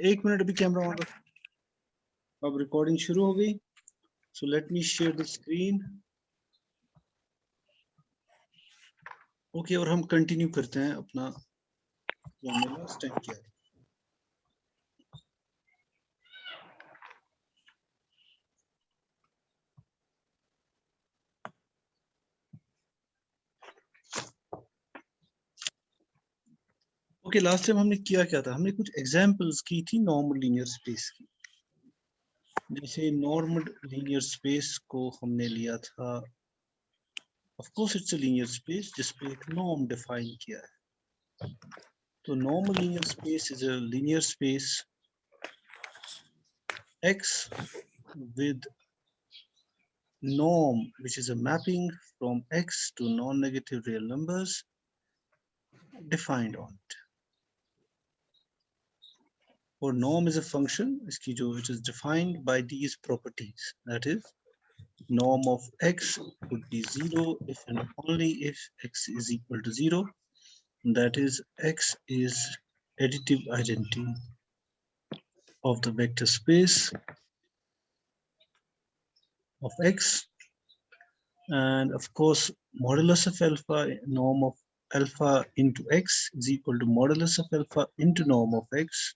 एक मिनट, अभी camera on रखो। अब रिकॉर्डिंग शुरू हो गई। So let me share the screen. Okay, और हम कंटिन्यू करते हैं अपना जो हमने लास्ट टाइम किया है। ओके, लास्ट टाइम हमने किया क्या था? हमने कुछ एग्जांपल्स की थी नॉर्मल लीनियर स्पेस की। जैसे नॉर्मल लीनियर स्पेस को हमने लिया था, of course it's a linear space जिसपे एक नॉर्म डिफाइन किया है। तो normal linear space is a linear space X with norm which is a mapping from X to non-negative real numbers defined on it. Or norm is a function which is defined by these properties. That is, norm of X would be 0 if and only if X is equal to 0. That is, X is additive identity of the vector space of X, and of course modulus of alpha, norm of alpha into X is equal to modulus of alpha into norm of X,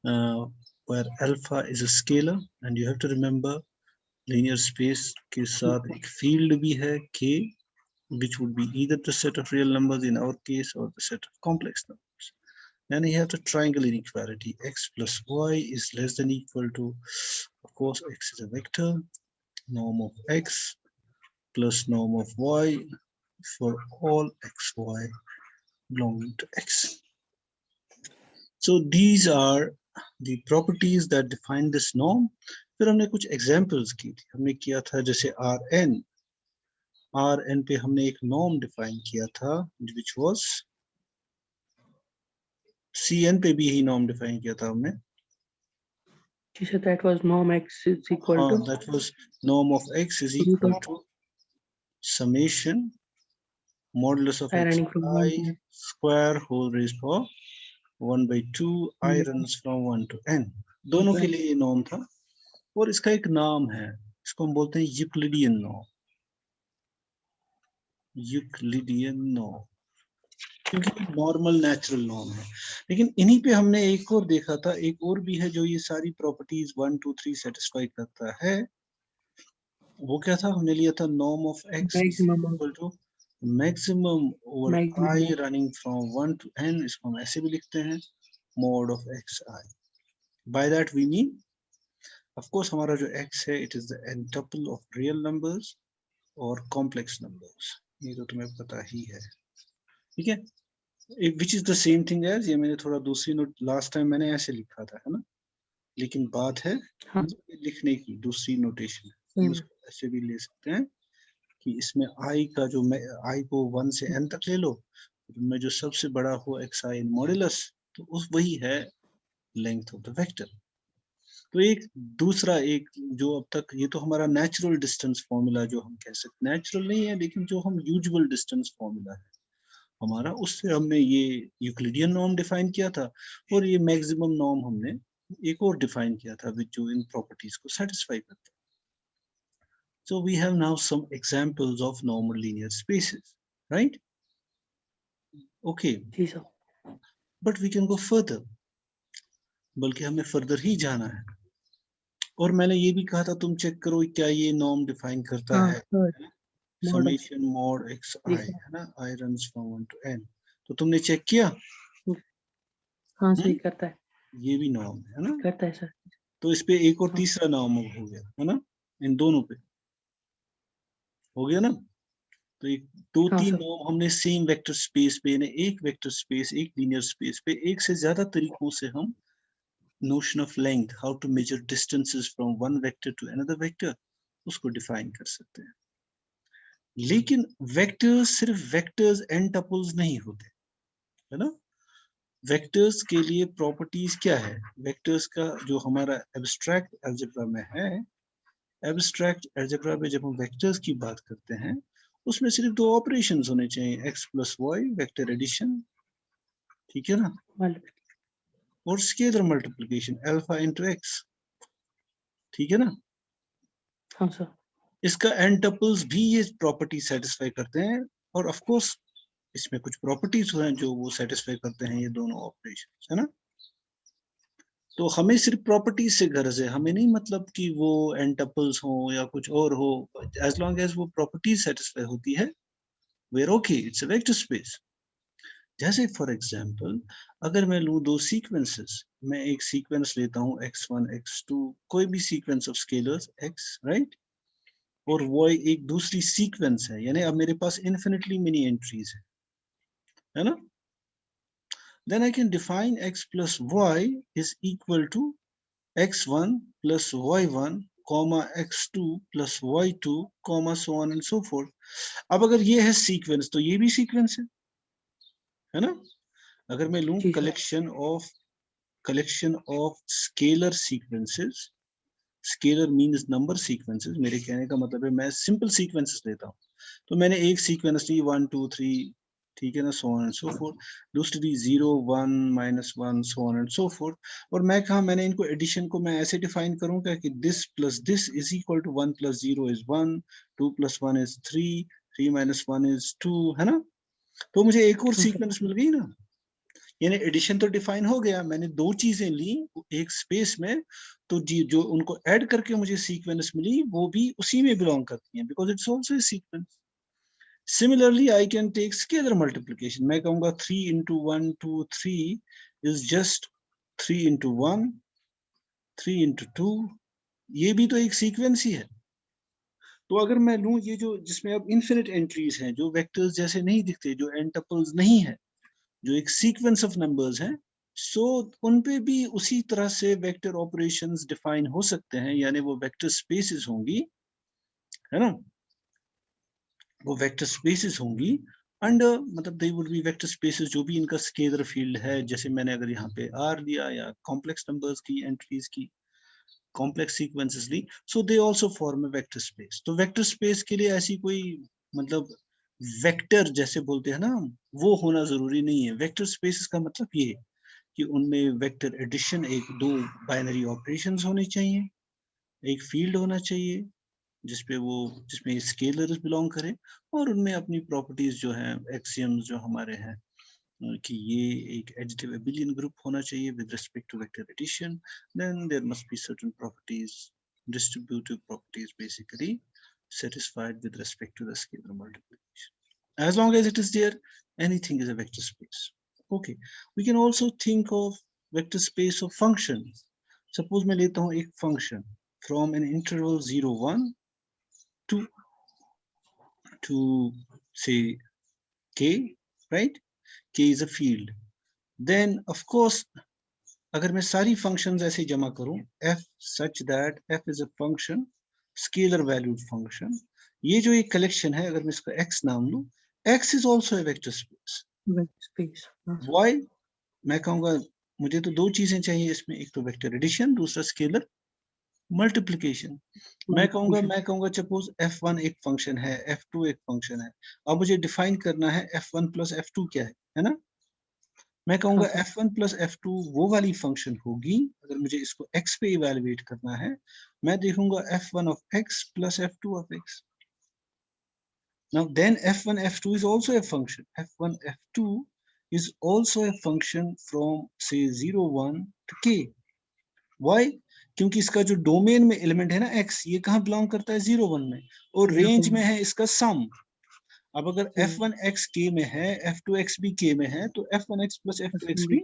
where alpha is a scalar, and you have to remember linear space के साथ एक field भी है K, which would be either the set of real numbers in our case or the set of complex numbers. Then you have the triangle inequality. X plus y is less than equal to, of course, X is a vector, norm of X plus norm of Y for all xy belonging to X. So these are the properties that define this norm. फिर हमने कुछ examples की थी। हमने किया था जैसे Rn पे हमने एक norm define किया था, which was Cn पे भी ही norm define किया था हमने। So that was norm X is equal to, that was norm of X is equal to summation modulus of xi square whole raised power 1/2 I runs from 1 to n। दोनों के लिए ये norm था, और इसका एक नाम है, इसको हम बोलते हैं यूक्लिडियन नॉर्म। यूक्लिडियन नॉर्म क्योंकि नॉर्मल नेचुरल नॉर्म है। लेकिन इन्हीं पे हमने एक और देखा था, एक और भी है जो ये सारी प्रॉपर्टीज 1 2 3 सेटिस्फाई करता है। वो क्या था? हमने लिया था norm of X equal to maximum over I running from 1 to n। इसको हम ऐसे भी लिखते हैं mod of xi। By that we mean, of course हमारा जो x है it is the n tuple of real numbers और कॉम्प्लेक्स नंबर्स। ये तो तुम्हें पता ही है, ठीक है? Which is the same thing as, ये मैंने थोड़ा दूसरी नोट, लास्ट टाइम मैंने ऐसे लिखा था, है ना? लेकिन बात है लिखने की, दूसरी नोटेशन हम इसको ऐसे भी ले सकते हैं कि इसमें i का जो i को 1 से n तक ले लो, उनमें जो सबसे बड़ा हो xi इन मॉड्यूलस, तो उस वही है लेंथ ऑफ द वेक्टर। तो एक दूसरा एक जो अब तक, ये तो हमारा नेचुरल डिस्टेंस फॉर्मूला जो हम कह सकते, नेचुरल नहीं है लेकिन जो हम यूजुअल डिस्टेंस फॉर्मूला है हमारा, उससे हमने ये यूक्लिडियन नॉर्म डिफाइन किया था, और ये मैक्सिमम नॉर्म हमने एक और डिफाइन किया था जो इन प्रॉपर्टीज को सेटिस्फाई करता है। So we have now some examples of normal linear spaces, right? Okay. But we can go further. बल्कि हमें फर्दर ही जाना है। और मैंने ये भी कहा था, तुम चेक करो क्या ये नॉर्म डिफाइन करता है summation mod xi, है ना? I runs from 1 to n। तो तुमने चेक किया? हाँ, सही करता है। ये भी नॉर्म है ना? करता है सर। तो इस पे एक और तीसरा नॉर्म हो गया, है ना? इन दोनों पे हो गया ना? तो एक दो तीन नॉर्म हमने सेम वेक्टर स्पेस पे, एक वेक्टर स्पेस, एक लीनियर स्पेस पे, एक से ज्यादा तरीकों से हम notion of length, how to measure distances from one vector to another vector, उसको डिफाइन कर सकते हैं। लेकिन वेक्टर्स सिर्फ वेक्टर्स एंड टपल्स नहीं होते, है ना? वेक्टर्स के लिए प्रॉपर्टीज क्या है? वेक्टर्स का जो हमारा एब्स्ट्रैक्ट अलजेब्रा में है, एब्स्ट्रैक्ट अलजेब्रा में जब हम वेक्टर्स की बात करते हैं, उसमें सिर्फ दो ऑपरेशंस होने चाहिए, x plus y, vector addition, ठीक है ना? और scalar multiplication alpha into X, ठीक है ना। हाँ सर। इसका n टपल्स भी ये प्रॉपर्टी सेटिस्फाई करते हैं, और ऑफ कोर्स इसमें कुछ प्रॉपर्टीज हैं जो वो सेटिस्फाई करते हैं, ये दोनों ऑपरेशन, है ना। तो हमें सिर्फ प्रॉपर्टीज से गर्ज है, हमें नहीं मतलब कि वो n टपल्स हो या कुछ और हो, एज लॉन्ग एज वो प्रॉपर्टीज सेटिस्फाई होती है, where okay, it's a vector space. जैसे फॉर एग्जांपल अगर मैं लूं दो सीक्वेंसेस, मैं एक सीक्वेंस लेता हूं x1 x2, कोई भी sequence of scalars x, right, और y एक दूसरी सीक्वेंस है, यानी अब मेरे पास इन्फिनिटली मेनी एंट्रीज है ना। then I can define x plus y is equal to x1 plus y1 comma x2 plus y2 comma so on and so forth. अब अगर ये है सीक्वेंस तो ये भी सीक्वेंस है ना। अगर मैं लूं जी sir. Collection of scalar sequences, scalar means number sequences, मेरे कहने का मतलब है मैं सिंपल सीक्वेंसेस लेता हूँ, तो मैंने एक सीक्वेंस ली 1 2 3, ठीक है ना, सो ऑन एंड सो फोर्थ, दूसरी 0 1 -1 सो ऑन एंड सो फोर्थ, और मैं कहा मैंने इनको एडिशन को मैं ऐसे डिफाइन करूंगा कि this plus this is equal to 1 + 0 = 1, 2 + 1 = 3, 3 - 1 = 2, है ना। तो मुझे एक और हाँ सर। सीक्वेंस मिल गई ना, यानी एडिशन तो डिफाइन हो गया, मैंने दो चीजें ली एक स्पेस में, तो जी जो उनको ऐड करके मुझे सीक्वेंस मिली वो भी उसी में बिलोंग करती हैं, because it's also a sequence. Similarly I can take scalar multiplication, मैं कहूंगा 3 × 1 2 3 इज जस्ट 3 × 1 3 × 2, ये भी तो एक सीक्वेंस ही है। तो अगर मैं लूं ये जो जिसमें अब इन्फिनिट एंट्रीज हैं, जो वेक्टर्स जैसे नहीं दिखते, जो n टपल्स नहीं है, जो एक सीक्वेंस ऑफ नंबर्स हैं, सो उन पे भी उसी तरह से वेक्टर ऑपरेशंस डिफाइन हो सकते हैं, यानी वो वेक्टर स्पेसेस होंगी, है ना, वो वेक्टर स्पेसेस होंगी अंडर, मतलब they would be vector spaces जो भी इनका स्केलर फील्ड है, जैसे मैंने अगर यहाँ पे r लिया या कॉम्प्लेक्स नंबर्स की एंट्रीज की कॉम्प्लेक्स सीक्वेंसेस ली, so they also form a vector space. तो वेक्टर स्पेस के लिए ऐसी कोई मतलब वेक्टर जैसे बोलते हैं ना हम, वो होना जरूरी नहीं है। वेक्टर स्पेस का मतलब ये है कि उनमें वेक्टर एडिशन, एक दो बाइनरी ऑपरेशंस होने चाहिए, एक फील्ड होना चाहिए जिसमें स्केलर्स बिलोंग करें, और उनमें अपनी प्रॉपर्टीज जो हैं, एक्सियम्स जो हमारे हैं, कि ये एक एडिटिव एबिलियन ग्रुप होना चाहिए with respect to vector addition, then there must be certain properties, distributive properties basically satisfied with respect to the scalar multiplication. As long as it is there, anything is a vector space. Okay, we can also think of vector space of functions. Suppose मैं लेता हूँ एक function from an interval 0 1 to say k, right? K is a field. Then of course अगर मैं सारी functions ऐसे जमा करूँ, f such that f is a function, scalar valued function, ये जो एक collection है, अगर मैं इसका x नाम लूँ, x is also a vector space. Vector space. हाँ सर। Why? मैं कहूँगा मुझे तो दो चीजें चाहिए इसमें, एक तो वेक्टर एडिशन, दूसरा स्केलर मल्टीप्लिकेशन। मल्टीप्लिकेशन। मैं कहूँगा सपोज f1 एक फंक्शन है, f2 एक फंक्शन है, अब मुझे डिफाइन करना है f1 + f2 क्या है ना। मैं हाँ कहूँगा सर। f1 + f2 वो वाली फंक्शन होगी, अगर मुझे इसको x पे इवेलुएट करना है, मैं देखूंगा f1 of x + f2 of x. Now then f1 f2 is also a function, f1 f2 is also a function from say 0 1 to k. Why? क्योंकि इसका जो डोमेन में एलिमेंट है ना x, ये कहाँ बिलोंग करता है 0 1 में, और रेंज में है इसका सम। अब अगर f1 x k में है, f2 x भी k में है, तो f1 x + f2 x भी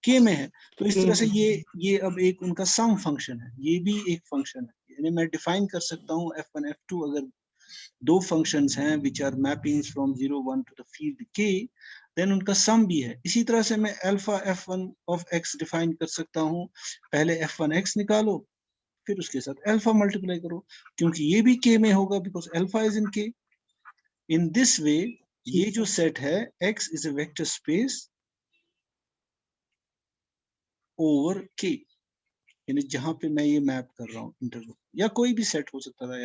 k में है। तो इस तरह से ये अब एक उनका सम फंक्शन है, ये भी एक फंक्शन है, यानी मैं डिफाइन कर सकता हूँ f1 f2, अगर दो फंक्शंस हैं which are mappings from 0 1 to the field k, then उनका सम भी है। इसी तरह से मैं alpha f1 of x define कर सकता हूँ, पहले f1 x निकालो, फिर उसके साथ अल्फा मल्टीप्लाई करो, क्योंकि ये भी k में होगा, because alpha is in k। In this way ये जो सेट है x is a vector space over k, यानी जहां पे मैं ये मैप कर रहा हूँ इंटरवल, या कोई भी सेट हो सकता था,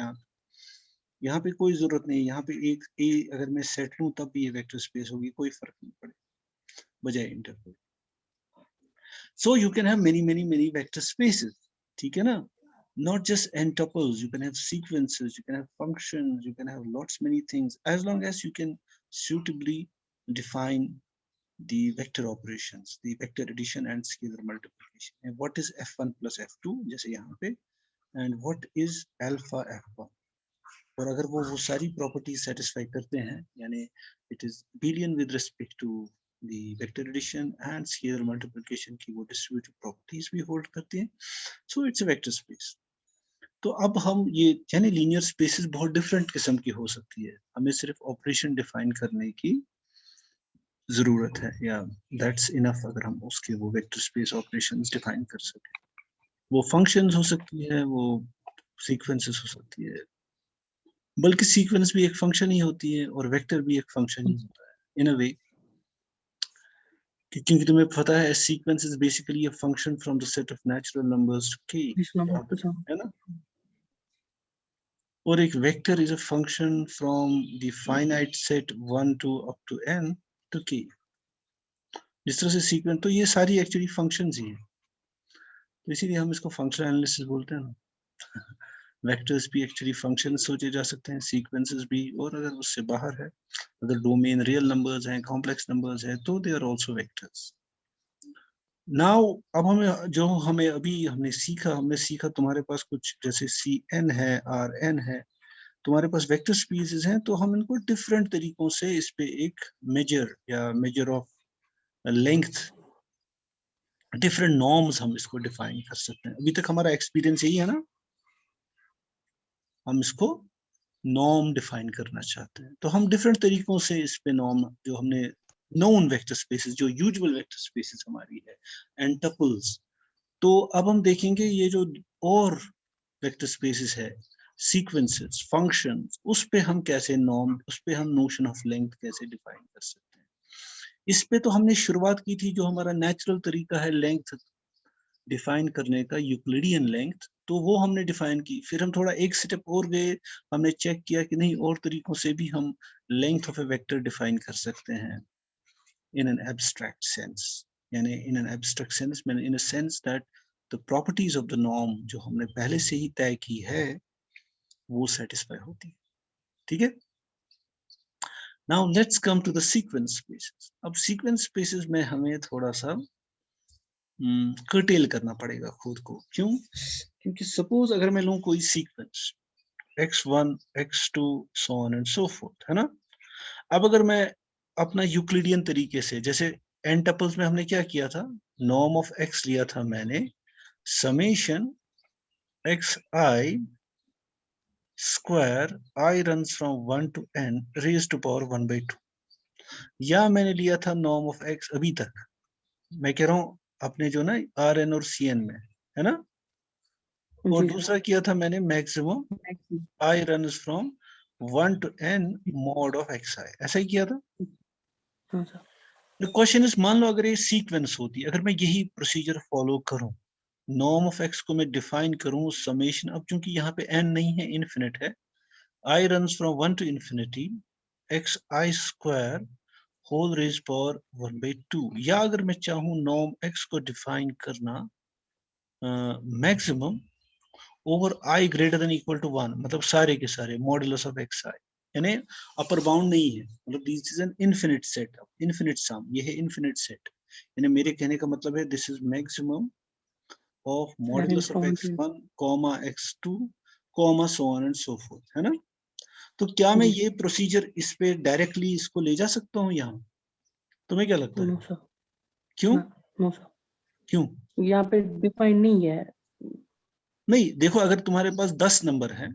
यहाँ पे कोई जरूरत नहीं, यहाँ पे एक ए अगर मैं सेट लूं तब भी ये वेक्टर स्पेस होगी, कोई फर्क नहीं पड़े बजाय interval. So you can have many vector spaces. ठीक है ना? Not just n tuples, you can have sequences, you can have functions, you can have many things, as long as you can suitably define the vector operations, the vector addition and scalar multiplication. And what is f1 plus f2 जैसे यहाँ पे, and what is alpha f1. और अगर वो सारी properties satisfy करते हैं, यानी it is Abelian with respect to the vector addition and scalar multiplication की वो distributive properties भी होल्ड करते हैं, so it's a vector space. तो अब हम ये यानी लीनियर स्पेसेस बहुत डिफरेंट किस्म की हो सकती है, हमें सिर्फ ऑपरेशन डिफाइन करने की जरूरत है, या दैट्स इनफ अगर हम उसके वो वेक्टर स्पेस ऑपरेशंस डिफाइन कर सके. वो फंक्शंस हो सकती है, वो सीक्वेंसेस हो सकती है, बल्कि सीक्वेंस भी एक फंक्शन ही होती है और वेक्टर भी एक फंक्शन ही होता है इन अ वे, क्योंकि तुम्हें पता है sequence is basically a function from the set of natural numbers to k, है ना? और एक vector is a function from the finite set 1 to up to n to k. जिस तरह से सीक्वेंस, तो ये सारी एक्चुअली फंक्शंस ही हैं, तो इसीलिए हम इसको फंक्शनल एनालिसिस बोलते हैं ना. वेक्टर्स भी एक्चुअली फंक्शन सोचे जा सकते हैं, सीक्वेंसेस भी, और अगर उससे बाहर है, अगर डोमेन रियल नंबर्स हैं, कॉम्प्लेक्स नंबर्स हैं, तो they are also vectors. Now अब हमें अभी हमने सीखा तुम्हारे पास कुछ जैसे Cn है, Rn है, तुम्हारे पास वेक्टर स्पेसेस हैं, तो हम इनको डिफरेंट तरीकों से इस पे एक measure of length, different norms हम इसको डिफाइन कर सकते हैं. अभी तक हमारा एक्सपीरियंस यही है ना, हम इसको नॉर्म डिफाइन करना चाहते हैं, तो हम डिफरेंट तरीकों से इस पे नॉर्म, जो हमने नोन वेक्टर स्पेसेस, जो यूजुअल वेक्टर स्पेसेस हमारी है, एंड टपल्स, तो अब हम देखेंगे ये जो और वेक्टर स्पेसेस है, सीक्वेंसेस, फंक्शंस, उस पे हम कैसे नॉर्म, उस पे हम नोशन ऑफ लेंथ कैसे डिफाइन कर सकते हैं. इस पे तो हमने शुरुआत की थी, जो हमारा नेचुरल तरीका है लेंथ डिफाइन करने का, यूक्लिडियन लेंथ, तो वो हमने डिफाइन की. फिर हम थोड़ा एक स्टेप और गए, हमने चेक किया कि नहीं, और तरीकों से भी हम length of A vector define कर सकते हैं इन एन एब्स्ट्रैक्ट सेंस, यानी इन एन एब्स्ट्रैक्ट सेंस मैंने in a sense that the properties of the norm जो हमने पहले से ही तय की है वो सेटिस्फाई होती है. ठीक है, now let's come to the sequence spaces. अब सीक्वेंस स्पेसेस में हमें थोड़ा सा कर्टेल करना पड़ेगा खुद को. क्यों? क्योंकि सपोज अगर मैं लूं कोई sequence x1 x2 so on and so forth, है ना? अब अगर मैं अपना यूक्लिडियन तरीके से, जैसे n टपल्स में हमने क्या किया था, नॉर्म ऑफ x लिया था मैंने, summation xi square i runs from 1 to n raised to power 1/2, या मैंने लिया था नॉर्म ऑफ x अभी तक, मैं कह रहा हूं अपने जो ना Rn और Cn में, है ना? और दूसरा किया था मैंने maximum i runs from 1 to n mod of xi, ऐसा ही किया था. The question is, मान लो अगर ये सीक्वेंस होती, अगर मैं यही प्रोसीजर फॉलो करूं, नॉर्म ऑफ x को मैं डिफाइन करूं समेशन, अब चूंकि यहाँ पे n नहीं है, इनफिनिट है, i runs from 1 to infinity xi square whole raised power 1/2, या अगर मैं चाहूं नॉर्म x को डिफाइन करना maximum over i greater than equal to 1, मतलब सारे के सारे मॉडुलस ऑफ xi, यानी अपर बाउंड नहीं है, मतलब this is an infinite set, infinite sum, ये है इनफिनिट सेट, यानी मेरे कहने का मतलब है this is maximum of modulus of x1 comma x2 comma so on and so fourth, है ना? तो क्या मैं ये प्रोसीजर इस पे डायरेक्टली इसको ले जा सकता हूँ यहाँ? तुम्हें क्या लगता है? क्यों? क्यों? यहाँ पे डिफाइन नहीं है. नहीं, देखो अगर तुम्हारे पास 10 नंबर है,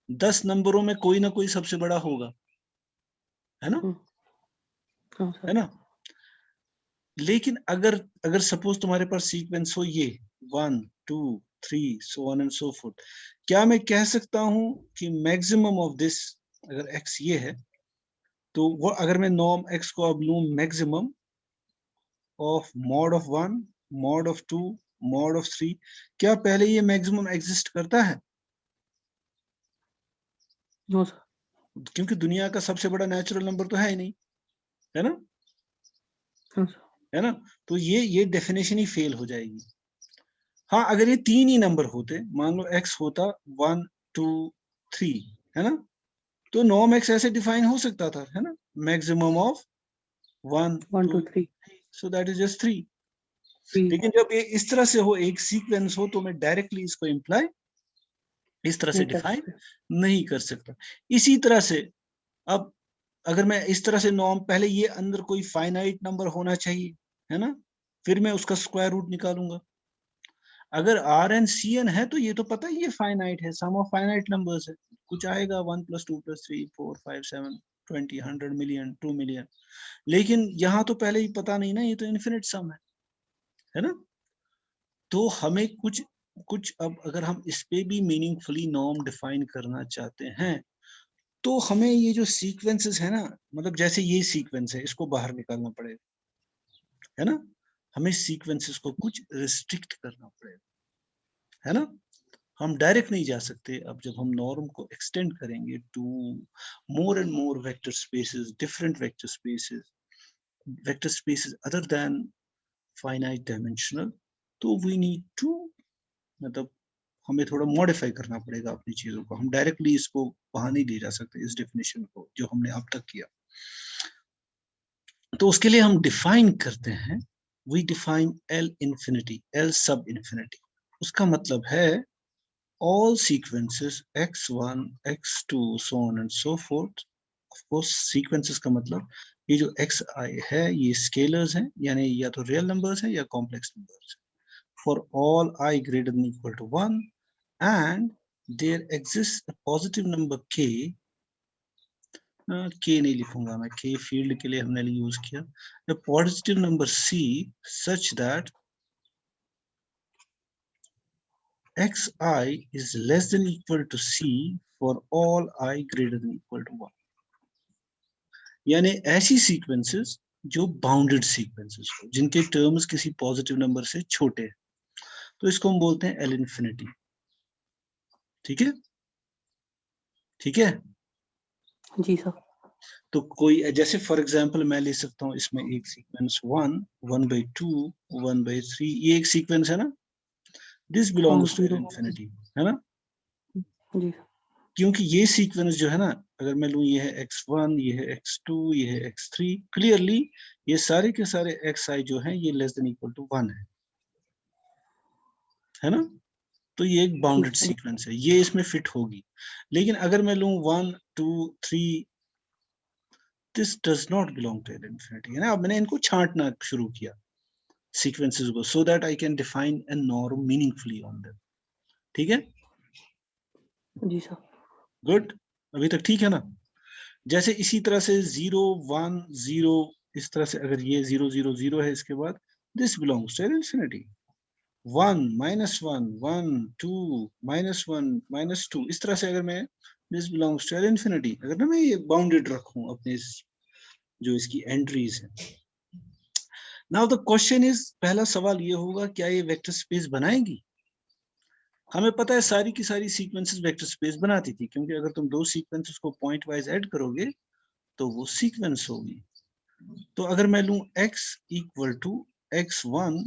10 नंबरों में कोई ना कोई सबसे बड़ा होगा, है ना? है ना? लेकिन अगर सपोज तुम्हारे पास सीक्वेंस हो ये 1 2 3 सो ऑन एंड सो फोर्थ, क्या मैं कह सकता हूं कि मैक्सिमम ऑफ दिस, अगर x ये है, तो वो अगर मैं नॉर्म x को अब लूं maximum of mod of 1 mod of 2 mod of 3, क्या पहले ये मैक्सिमम एग्जिस्ट करता है? No sir. क्योंकि दुनिया का सबसे बड़ा नेचुरल नंबर तो है ही नहीं, है ना? हाँ सर. है ना, तो ये डेफिनेशन ही फेल हो जाएगी। हाँ, अगर ये 3 ही नंबर होते, मान लो x होता 1 2 3, है ना, तो norm x ऐसे डिफाइन हो सकता था, है ना, maximum of 1 1 2 2 3 so that is just 3। 3 लेकिन जब ये इस तरह से हो, एक सीक्वेंस हो, तो मैं डायरेक्टली इसको इम्प्लाई इस तरह से नहीं कर डिफाइन सकते। नहीं कर सकता। इसी तरह से अब अगर मैं इस तरह से नॉर्म, पहले ये अंदर कोई फाइनाइट नंबर होना चाहिए, है ना, फिर मैं उसका स्क्वायर रूट निकालूंगा। अगर आर एन सी एन है तो ये तो पता ही है फाइनाइट है, सम ऑफ फाइनाइट नंबर्स है, कुछ आएगा 1 + 2 + 3 4 5 7 20 100 मिलियन 2 मिलियन। लेकिन यहाँ तो पहले ही पता नहीं ना, ये तो इन्फिनिट सम है ना। तो हमें कुछ कुछ अब अगर हम इस पे भी मीनिंगफुली नॉर्म डिफाइन करना चाहते हैं, तो हमें ये जो सीक्वेंसेस है ना, मतलब जैसे ये सीक्वेंस है, इसको बाहर निकालना पड़ेगा, है ना, हमें सीक्वेंसेस को कुछ रिस्ट्रिक्ट करना पड़ेगा, है ना। हम डायरेक्ट नहीं जा सकते। अब जब हम नॉर्म को एक्सटेंड करेंगे to more and more vector spaces, different vector spaces other than finite dimensional, तो वी नीड टू, मतलब हमें थोड़ा मॉडिफाई करना पड़ेगा अपनी चीजों को। हम डायरेक्टली इसको वहां नहीं ले जा सकते, इस डेफिनेशन को जो हमने अब तक किया। तो उसके लिए हम डिफाइन करते हैं, we define L infinity, L sub infinity. उसका मतलब है all sequences x1 x2 so on and so forth। of course sequences का मतलब ये जो xi है ये स्केलर्स हैं, यानी या तो रियल नंबर्स हैं या complex numbers. for all I greater than equal to 1 and there exists a positive number k, k नहीं लिखूंगा मैं, k फील्ड के लिए हमने यूज किया, a positive number c such that xi is less than equal to c for all I greater than equal to 1। यानी ऐसी sequences जो बाउंडेड सीक्वेंसेस हो, जिनके टर्म्स किसी पॉजिटिव नंबर से छोटे हैं, तो इसको हम बोलते हैं एल इन्फिनिटी। ठीक है, ठीक है। जी सर। तो कोई जैसे फॉर एग्जांपल मैं ले सकता हूँ इसमें एक सीक्वेंस 1 1/2 1/3, ये एक सीक्वेंस है ना, दिस हाँ बिलोंग्स टू एल 0 इन्फिनिटी, है ना। जी क्योंकि ये सीक्वेंस जो है ना, अगर मैं लूँ, ये है x1, ये है x2, ये है x3, क्लियरली ये सारे के सारे xi जो हैं ये लेस देन इक्वल टू 1 है ना। तो ये एक जी बाउंडेड सीक्वेंस है, ये इसमें फिट होगी। लेकिन अगर मैं लूँ 1 2 3, this does not belong to L infinity, है ना। अब मैंने इनको छांटना शुरू किया सीक्वेंसेस को, so that I can define a norm meaningfully on them. ठीक है, जी सर। गुड, अभी तक ठीक है ना। जैसे इसी तरह से 0 1 0, इस तरह से अगर ये 0 0 0 है, इसके बाद दिस बिलोंग्स टू इन्फिनिटी। 1 -1 1 2 -1 -2, इस तरह से अगर मैं दिस बिलोंग्स टू इन्फिनिटी, अगर ना मैं ये बाउंडेड रखूं अपने जो इसकी एंट्रीज है। नाउ द क्वेश्चन इज, पहला सवाल ये होगा, क्या ये वेक्टर स्पेस बनाएगी। हमें पता है सारी की सारी सीक्वेंसेस वेक्टर स्पेस बनाती थी, क्योंकि अगर तुम दो सीक्वेंसेस को पॉइंट वाइज ऐड करोगे तो वो सीक्वेंस होगी। तो अगर मैं लूं x equal to x1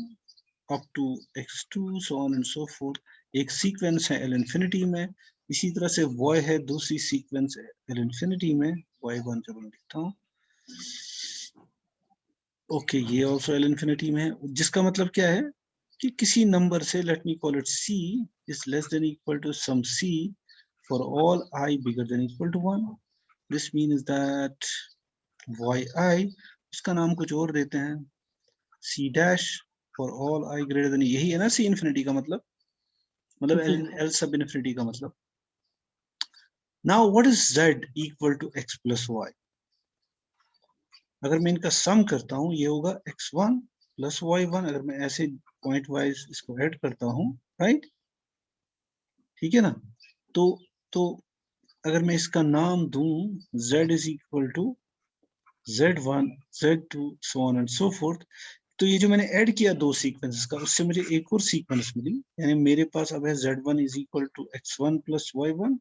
up to x2 so on and so forth, एक सीक्वेंस है एल इन्फिनिटी में। इसी तरह से y है दूसरी सीक्वेंस एल इन्फिनिटी में, y1 जब मैं लिखता हूँ, ओके, ये ऑल्सो एल इन्फिनिटी में है, जिसका मतलब क्या है कि किसी नंबर से, let me call it c, is less than equal to some c for all I bigger than equal to 1। This means that yi, उसका नाम कुछ और देते हैं, c dash for all I greater than, यही है ना c इन्फिनिटी का मतलब जी एल सब इन्फिनिटी का मतलब। Now what is z equal to x plus y। अगर मैं इनका सम करता हूं, ये होगा x1 प्लस y1, अगर मैं ऐसे पॉइंट वाइज इसको ऐड करता हूं, राइट, ठीक है ना। तो तो अगर मैं इसका नाम दूं z is equal to z1 z2 so on and so forth, तो ये जो मैंने ऐड किया दो सीक्वेंसेस का, उससे मुझे एक और सीक्वेंस मिली, यानी मेरे पास अब है z1 is equal to x1 plus y1,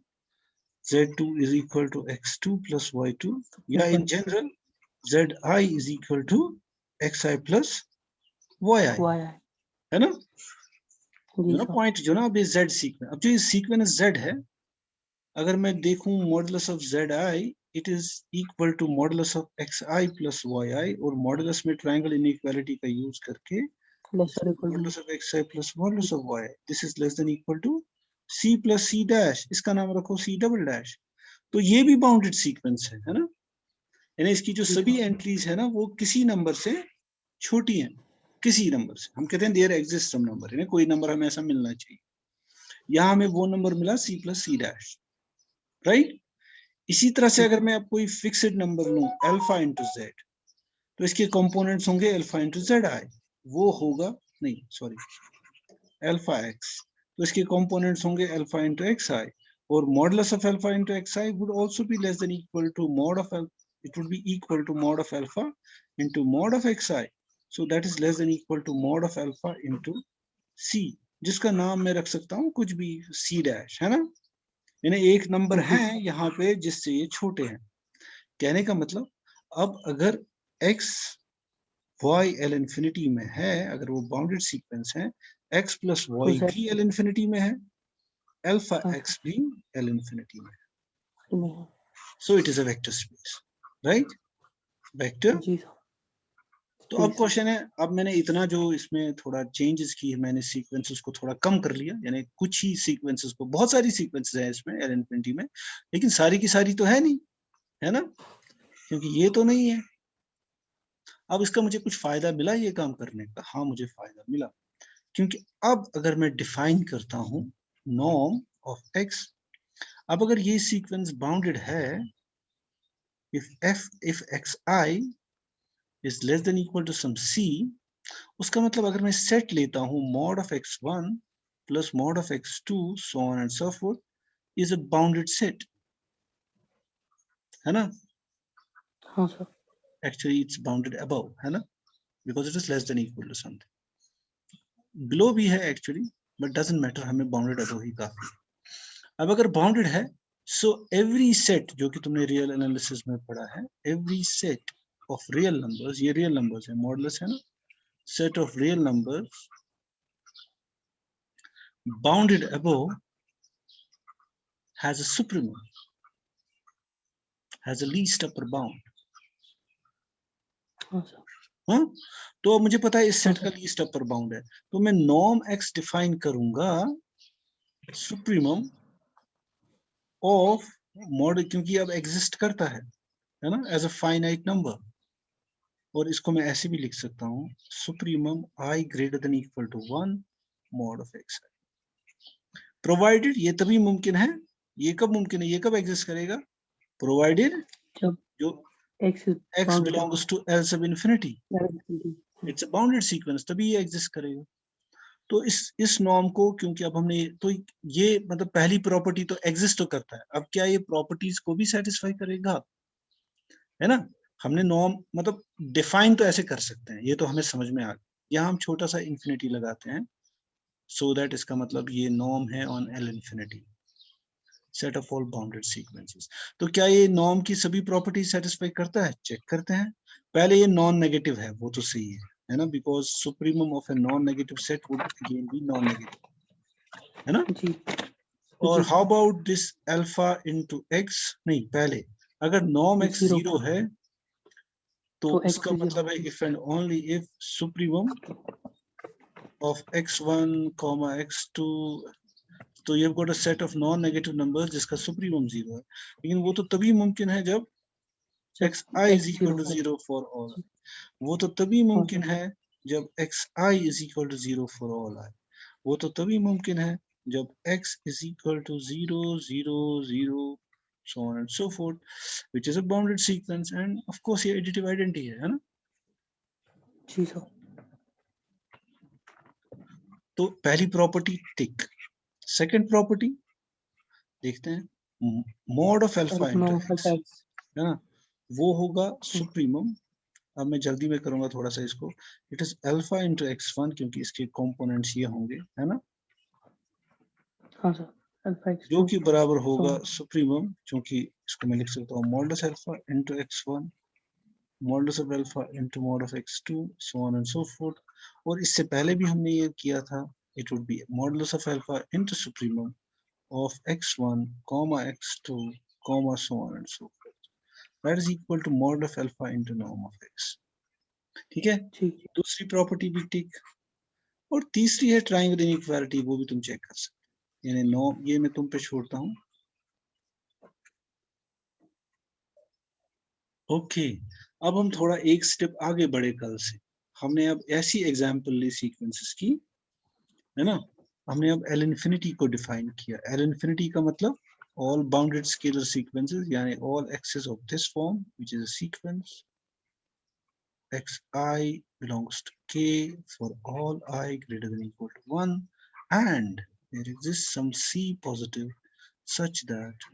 z2 is equal to x2 plus y2, या in general zi is equal to xi plus yi, yi. है ना? जी जो ना सर। पॉइंट जो ना अब ये z सीक्वेंस, अब जो ये सीक्वेंस z है, अगर मैं देखूं modulus of zi, it is equal to modulus of xi plus yi, और मॉडुलस में ट्रायंगल इनइक्वालिटी का यूज करके Lesser equal to modulus of xi plus modulus of y, this is less than equal to c plus c dash, इसका नाम रखो c double dash. तो ये भी बाउंडेड सीक्वेंस है ना? यानी इसकी जो जी सभी सर। एंट्रीज है ना, वो किसी नंबर से छोटी हैं, किसी नंबर से। हम कहते हैं देयर एग्जिस्ट सम नंबर, यानी कोई नंबर हमें ऐसा मिलना चाहिए। यहाँ हमें वो नंबर मिला c plus c dash, right? इसी तरह से अगर मैं अब कोई फिक्स्ड नंबर लूं अल्फा इंटू जेड, तो इसके कंपोनेंट्स होंगे अल्फा इंटू जेड आई, वो होगा नहीं सॉरी अल्फा एक्स, तो इसके कंपोनेंट्स होंगे अल्फा इंटू एक्स आई, और modulus of alpha into X I would also be less than equal to mod of, it would be equal to mod of alpha into mod of xi, so that is less than equal to mod of alpha into c, जिसका नाम मैं रख सकता हूं कुछ भी c dash, है ना? यानी एक नंबर जी है यहाँ पे जिससे ये छोटे हैं। कहने का मतलब, अब अगर x y l इंफिनिटी में है, अगर वो बाउंडेड सीक्वेंस है, x प्लस तो y z भी l इंफिनिटी में है, अल्फा हाँ x भी l इंफिनिटी में है, सर, में है। So it is a vector space, right? Vector. जी सर। तो अब स्पेस। क्वेश्चन है, अब मैंने इतना जो इसमें थोड़ा चेंजेस की, मैंने सीक्वेंसेस को थोड़ा कम कर लिया, यानी कुछ ही सीक्वेंसेस को, बहुत सारी सीक्वेंसेस है इसमें एल इनफिनिटी में, लेकिन सारी की सारी तो है नहीं, है ना? क्योंकि ये तो नहीं है। अब इसका मुझे कुछ फायदा मिला ये काम करने का? हाँ, मुझे फायदा मिला, क्योंकि अब अगर मैं डिफाइन करता हूं नॉर्म ऑफ एक्स, अब अगर ये सीक्वेंस बाउंडेड है, if xi is less than equal to some c, उसका मतलब अगर मैं सेट लेता हूं mod of x1 plus mod of x2 so on and so forth is a bounded set, है ना? हाँ sir. Actually it's bounded above, है ना? Because it is less than equal to something. Below भी है actually, but doesn't matter, हमें bounded above ही काफी है। अब अगर bounded है, so every set, जो कि तुमने real analysis में पढ़ा है, every set of real numbers, ये real numbers है, modulus है ना, set of real numbers bounded above has a supremum, has a least upper bound. हाँ सर। हाँ, तो अब मुझे पता है इस हाँ सेट का सर। लीस्ट अपर बाउंड है, तो मैं नॉर्म एक्स डिफाइन करूंगा सुप्रीमम ऑफ मॉड, क्योंकि अब एग्जिस्ट करता है ना, एज अ फाइनाइट नंबर, और इसको मैं ऐसे भी लिख सकता हूँ supremum I greater than equal to 1 mod of X, provided, ये तभी मुमकिन है, ये कब मुमकिन है, ये कब एग्जिस्ट करेगा, प्रोवाइडेड जब जो x is x bounded belongs to L sub infinity, above। It's a bounded sequence, तभी ये एग्जिस्ट करेगा। तो इस नॉर्म को, क्योंकि अब हमने तो ये मतलब पहली प्रॉपर्टी तो एग्जिस्ट तो करता है, अब क्या ये प्रॉपर्टीज को भी सेटिस्फाई करेगा, है ना? हमने नॉर्म मतलब डिफाइन तो ऐसे कर सकते हैं, ये तो हमें समझ में आ गया। यहाँ हम छोटा सा इंफिनिटी लगाते हैं, सो दैट इसका मतलब ये नॉर्म है on L infinity, set of all bounded sequences. तो क्या ये नॉर्म की सभी प्रॉपर्टीज सेटिस्फाई करता है? चेक करते हैं। पहले ये नॉन नेगेटिव है, वो तो सही है ना, because supremum of a non negative set would again be non negative, है ना? जी और जी। How about this alpha into x, नहीं पहले अगर नॉर्म एक्स 0 जीरो है, तो तो x उसका is 0। मतलब है if and only if supremum of x1 comma x2, तो ये got a set of non negative numbers जिसका सुप्रीमम जीरो है, लेकिन वो तो तभी मुमकिन है जब जब xi is x equal 0 to है। 0 for all, वो तो तभी हाँ मुमकिन सर। है जब xi is equal to 0 for all i, वो तो तभी मुमकिन है जब x is equal to 0 0 0 so on and so forth, which is a bounded sequence, and of course ये additive identity है ना? जी सर। तो पहली प्रॉपर्टी टिक, सेकंड प्रॉपर्टी देखते हैं, mod of alpha into norm of x, x। है ना, वो होगा सुप्रीमम। अब मैं जल्दी में करूंगा थोड़ा सा इसको, it is alpha into x1, क्योंकि इसके कंपोनेंट्स ये होंगे, है ना, हाँ सर। अल्फा जो x2 कि बराबर सो होगा सुप्रीमम, क्योंकि इसको मैं लिख सकता हूँ modulus alpha into x1 modulus of alpha into mod of x2 so on and so fourth, और इससे पहले भी हमने ये किया था, it would be modulus of alpha into supremum of x1 x2 so on and so forth, that is equal to mod of alpha into norm of x. ठीक है, ठीक है। दूसरी प्रॉपर्टी भी टिक। और तीसरी है ट्रायंगल इनइक्वालिटी, वो भी तुम चेक कर सकते, यानी नो, ये मैं तुम पे छोड़ता हूँ। ओके, अब हम थोड़ा एक स्टेप आगे बढ़े कल से। हमने अब ऐसी एग्जांपल ली सीक्वेंसेस की, है ना। हमने अब L इंफिनिटी को डिफाइन किया। L इंफिनिटी का मतलब all bounded scalar sequences, यानी all x's of this form which is a sequence xi belongs to k for all I greater than equal to 1, and there exists some c positive such that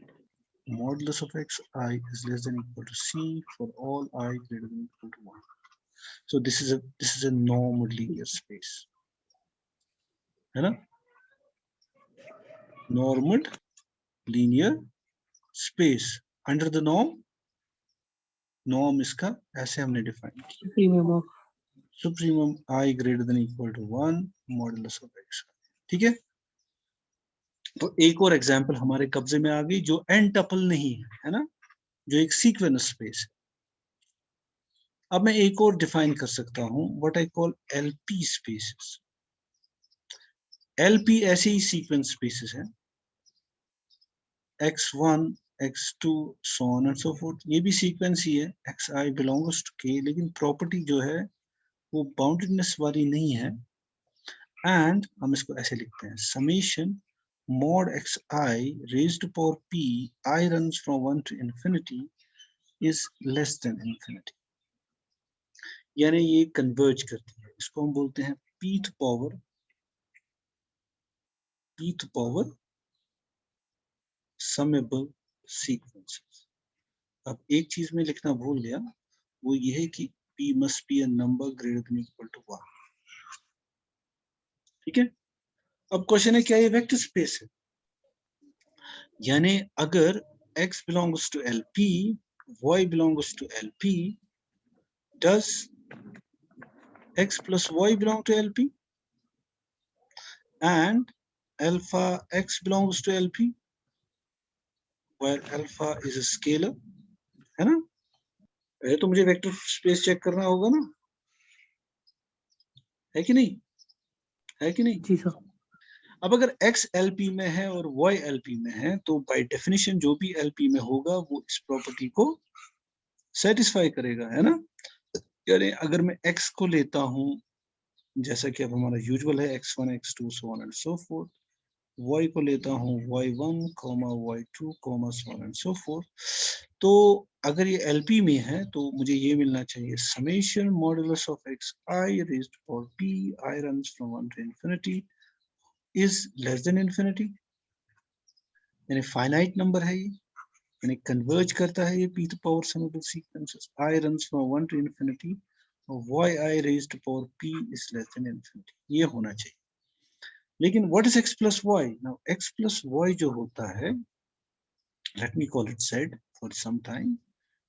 modulus of xi is less than equal to c for all I greater than equal to 1. So this is a normal linear space, है ना, normal linear space under the norm. norm इसका ऐसे हमने define किया, supremum of supremum I greater than equal to 1 modulus of x. ठीक है, तो एक और एग्जांपल हमारे कब्जे में आ गई जो n टपल नहीं है ना, जो एक सीक्वेंस स्पेस है। अब मैं एक और डिफाइन कर सकता हूं, what I call LP spaces. LP ऐसे ही सीक्वेंस स्पेसेस हैं, x1 x2 so on and so forth, ये भी सीक्वेंस ही है, xi belongs to k, लेकिन प्रॉपर्टी जो है वो बाउंडेडनेस वाली नहीं है। एंड हम इसको ऐसे लिखते हैं, summation mod xi raised to power p I runs from 1 to infinity is less than infinity, यानी ये कन्वर्ज करती है। इसको हम बोलते हैं pth पावर समेबल सीक्वेंसेस। अब एक चीज में लिखना भूल गया, वो ये है कि p must be a number greater than equal to 1। ठीक है, अब क्वेश्चन है क्या ये वेक्टर स्पेस है, यानी अगर x belongs to LP, y belongs to LP, does x plus y belong to LP and alpha x belongs to LP where alpha is a scalar, है ना। पहले तो मुझे वेक्टर स्पेस चेक करना होगा ना, है कि नहीं, है कि नहीं। जी सर। अब अगर x LP में है और y LP में है, तो बाय डेफिनेशन जो भी LP में होगा वो इस प्रॉपर्टी को सेटिस्फाई करेगा, है ना। यानी अगर मैं x को लेता हूं, जैसा कि अब हमारा यूजुअल है x1 x2 so on and so forth, y को लेता हूँ y1, y2, so on and so forth, तो अगर ये LP में है तो मुझे ये मिलना चाहिए, summation modulus of xi raised to power p I runs from 1 to infinity is less than infinity, यानी फाइनाइट नंबर है ये, यानी कन्वर्ज करता है ये p to power summable sequences I runs from 1 to infinity और yi raised to power p is less than infinity, ये होना चाहिए। लेकिन what is x plus y? Now x plus y जो होता है, let me call it z for some time,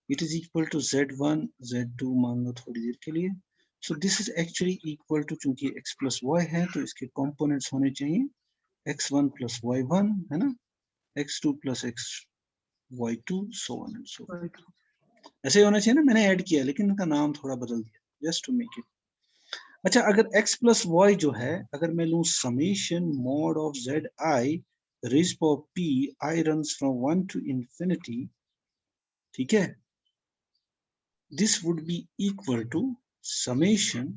it is equal to z1 z2 मान लो थोड़ी देर के लिए। So this is actually equal to, चूंकि x plus y है तो इसके components होने चाहिए x1 plus y1, है ना, x2 plus y2 so on and so forth, ऐसे ही होना चाहिए ना। मैंने ऐड किया लेकिन इनका नाम थोड़ा बदल दिया just to make it। अच्छा, अगर x plus y जो है, अगर मैं लूं summation mod of zi raise power p I runs from 1 to infinity, ठीक है, this would be equal to summation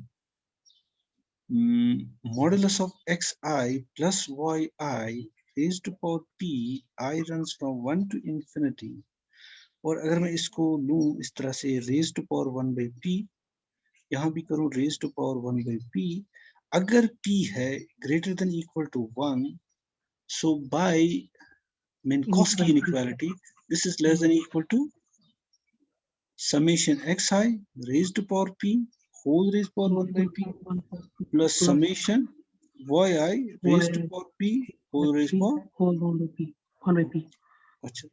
modulus of xi plus yi raised to power p I runs from 1 to infinity, और अगर मैं इसको लूं इस तरह से raise to power 1 by p, यहाँ भी करूं raise to power 1 by p, अगर p है greater than equal to 1, so by Minkowski inequality this is less than equal to summation xi raised to power p whole raised to power 1 by p plus summation yi raised to power p whole raised to power 1 by p। अच्छा,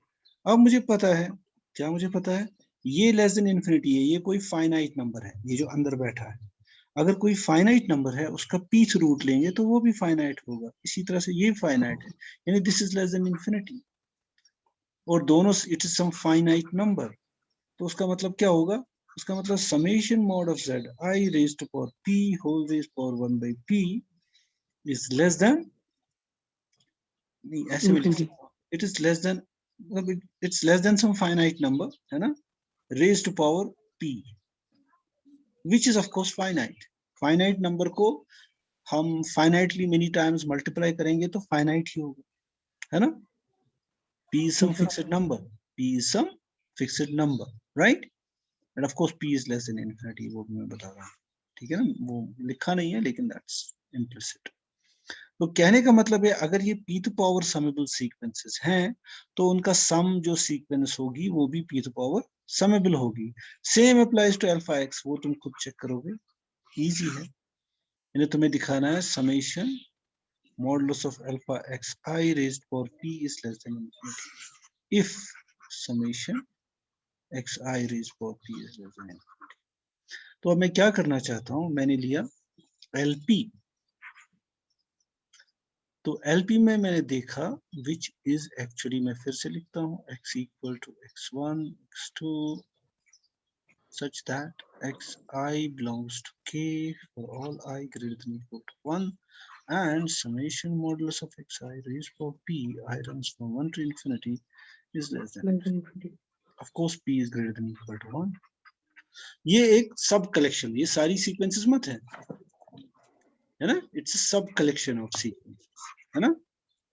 अब मुझे पता है, क्या मुझे पता है, ये लेस देन इन्फिनिटी है, ये कोई फाइनाइट नंबर है, ये जो अंदर बैठा है। अगर कोई फाइनाइट नंबर है उसका pth रूट लेंगे तो वो भी फाइनाइट होगा, इसी तरह से ये फाइनाइट है, यानी this is less than infinity, और दोनों it is some finite number, तो उसका मतलब क्या होगा, उसका मतलब summation mod of z I raised to power p whole raised power 1 by p is less than, नहीं ऐसे में लिख infinity. सकता हूं, इट इज लेस देन, मतलब it's less than some finite number, है ना, raised to power p which is of course finite. Finite number को हम फाइनाइटली मेनी टाइम्स मल्टीप्लाई करेंगे तो फाइनाइट ही होगा, है ना, p is some जी sir. fixed number, p is some fixed number, right, and of course p is less than infinity, वो मैं बता रहा हूँ, ठीक है ना, वो लिखा नहीं है लेकिन that's implicit. तो कहने का मतलब है अगर ये p to power summable sequences हैं तो उनका सम जो सीक्वेंस होगी वो भी p to power summable होगी. Same applies to alpha x, वो तुम खुद चेक करोगे, इजी है, मैंने तुम्हें दिखाना है summation modulus of alpha x I raised power p is less than infinity if summation x I raised power p is less than infinity. तो अब मैं क्या करना चाहता हूं, मैंने लिया LP, तो LP में मैंने देखा विच इज एक्चुअली, मैं फिर से लिखता हूं, x equal to x1 x2 such that xi belongs to k for all I greater than equal to 1 and summation modulus of xi raised to p I runs from 1 to infinity is less than, Less than infinity. of course p is greater than equal to 1. ये एक सब collection, ये सारी sequences मत है ना, it's सब collection of sequence, है ना,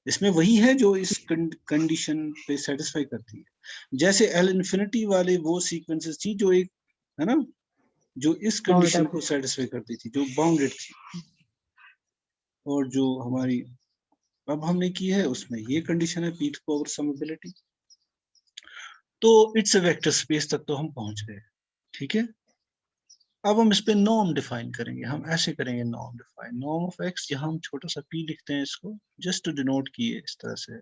इसमें वही है जो इस कंडीशन पे सेटिस्फाई करती है, जैसे L इंफिनिटी वाले वो सीक्वेंसेस थी जो एक, है ना, जो इस कंडीशन को सेटिस्फाई करती थी, जो बाउंडेड थी, और जो हमारी अब हमने की है उसमें ये कंडीशन है p to power summability. तो इट्स अ वेक्टर स्पेस तक तो हम पहुंच गए, ठीक है, अब हम इस पे नॉर्म डिफाइन करेंगे, हम ऐसे करेंगे norm define, norm of x, यहाँ हम छोटा सा p लिखते हैं इसको जस्ट टू डिनोट किए इस तरह से,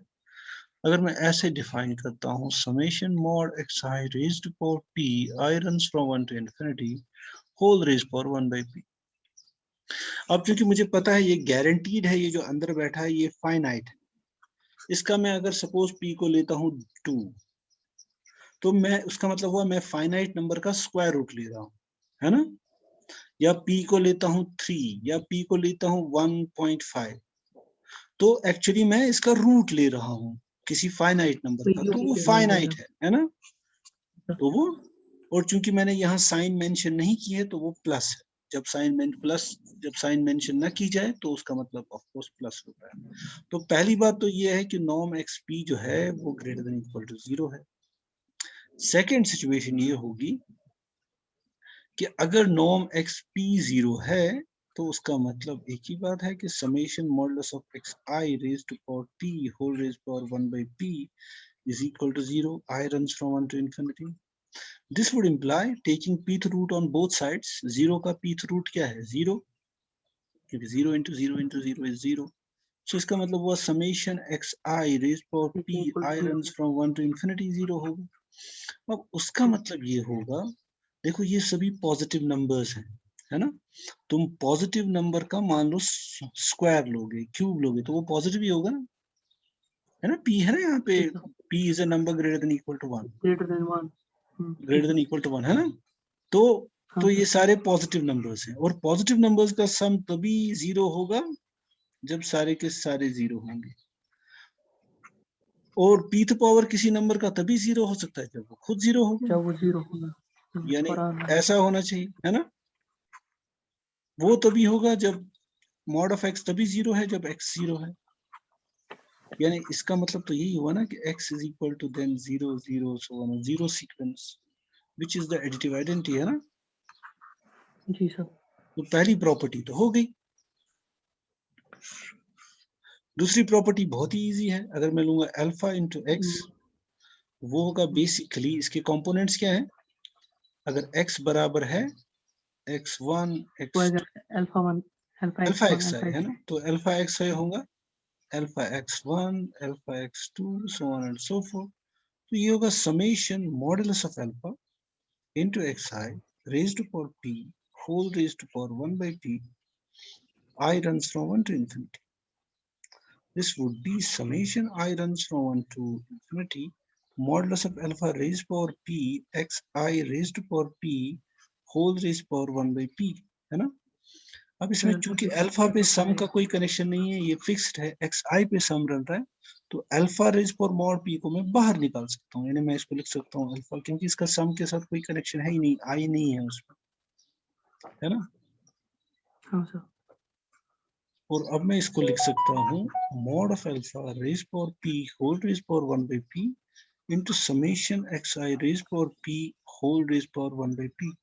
अगर मैं ऐसे डिफाइन करता हूँ summation mod xi raised to power p I runs from 1 to infinity whole raised power 1 by p. अब क्योंकि मुझे पता है ये गारंटीड है, ये जो अंदर बैठा है ये फाइनाइट है, इसका मैं अगर सपोज p को लेता हूँ 2, तो मैं उसका मतलब हुआ मैं फाइनाइट नंबर का स्क्वायर रूट ले रहा हूँ, है ना, या p को लेता हूँ 3 या p को लेता हूँ 1.5, तो एक्चुअली मैं इसका रूट ले रहा हूँ किसी फाइनाइट नंबर का, तो वो फाइनाइट है ना, तो वो, और चूंकि मैंने यहाँ साइन मेंशन नहीं की है तो वो प्लस है, जब साइन मेंशन ना की जाए तो उसका मतलब ऑफ कोर्स प्लस होता है. तो पहली बात तो ये है कि नॉर्म xp जो है वो ग्रेटर देन इक्वल टू 0 है. सेकेंड सिचुएशन ये होगी कि अगर नॉर्म xp 0 है तो उसका मतलब एक ही बात है कि summation modulus of xi raised to power p whole raised power 1 by p is equal to 0. I runs from 1 to infinity. This would imply taking pth root on both sides. 0 का pth root क्या है? 0, क्योंकि 0 into 0 into 0 is 0. So इसका मतलब हुआ summation xi raised power p I runs from 1 to infinity 0 होगा. अब उसका मतलब ये होगा, देखो ये सभी पॉजिटिव नंबर्स हैं, है ना, तुम पॉजिटिव नंबर का मान लो स्क्वायर लोगे, क्यूब लोगे, तो वो पॉजिटिव ही होगा ना, है ना, p है ना यहाँ पे, p is a number greater than equal to 1, Greater than 1. greater than equal to 1, है ना, तो ये सारे पॉजिटिव नंबर्स हैं, और पॉजिटिव नंबर्स का सम तभी 0 होगा जब सारे के सारे 0 होंगे, और pth पावर किसी नंबर का तभी 0 हो सकता है जब वो खुद 0 होगा, जब वो 0 होगा, यानी ऐसा होना चाहिए, है ना, वो तभी होगा जब मॉड ऑफ x तभी 0 है जब x 0 है, यानी इसका मतलब तो यही हुआ ना कि x is equal to then 0 0 so on, 0 sequence which is the additive identity, है ना. जी सर. तो पहली प्रॉपर्टी तो हो गई. दूसरी प्रॉपर्टी बहुत ही इजी है, अगर मैं लूंगा अल्फा इंटू एक्स, वो होगा बेसिकली इसके कंपोनेंट्स क्या है, अगर x बराबर है x1 x2 अल्फा xi है ना, तो अल्फा xi होगा alpha x1 alpha x2 so on and so forth. तो ये होगा summation modulus of alpha into xi raised to power p whole raised to power 1 by p, I runs from 1 to infinity. This would be summation I runs from 1 to infinity modulus of alpha raised to power p x I raised to power p whole raised to power 1 by p, है ना? अब इसमें चूंकि alpha पे सम का कोई connection नहीं है, ये फिक्स्ड है, एक्स आई पे सम रन रहा है, तो अल्फा रेज पर मॉड पी को मैं बाहर निकाल सकता हूँ, यानी मैं इसको लिख सकता हूँ अल्फा, क्योंकि इसका सम के साथ कोई कनेक्शन है ही नहीं, आई नहीं है उसमें, है ना? हाँ सर। और अब मैं इसको लिख सकता हूँ mod of alpha raise power p whole raise power 1 by p into summation x i raise power p whole raise power 1 by p.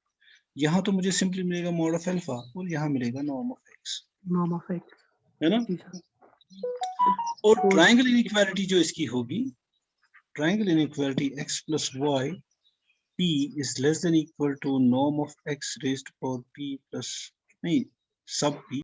यहाँ तो मुझे सिंपली मिलेगा मॉड ऑफ अल्फा और यहाँ मिलेगा norm of x, norm of x, है ना? और ट्रायंगल इनइक्वालिटी जो इसकी होगी, triangle inequality x plus y p is less than equal to norm of x raised to power p plus नहीं sub p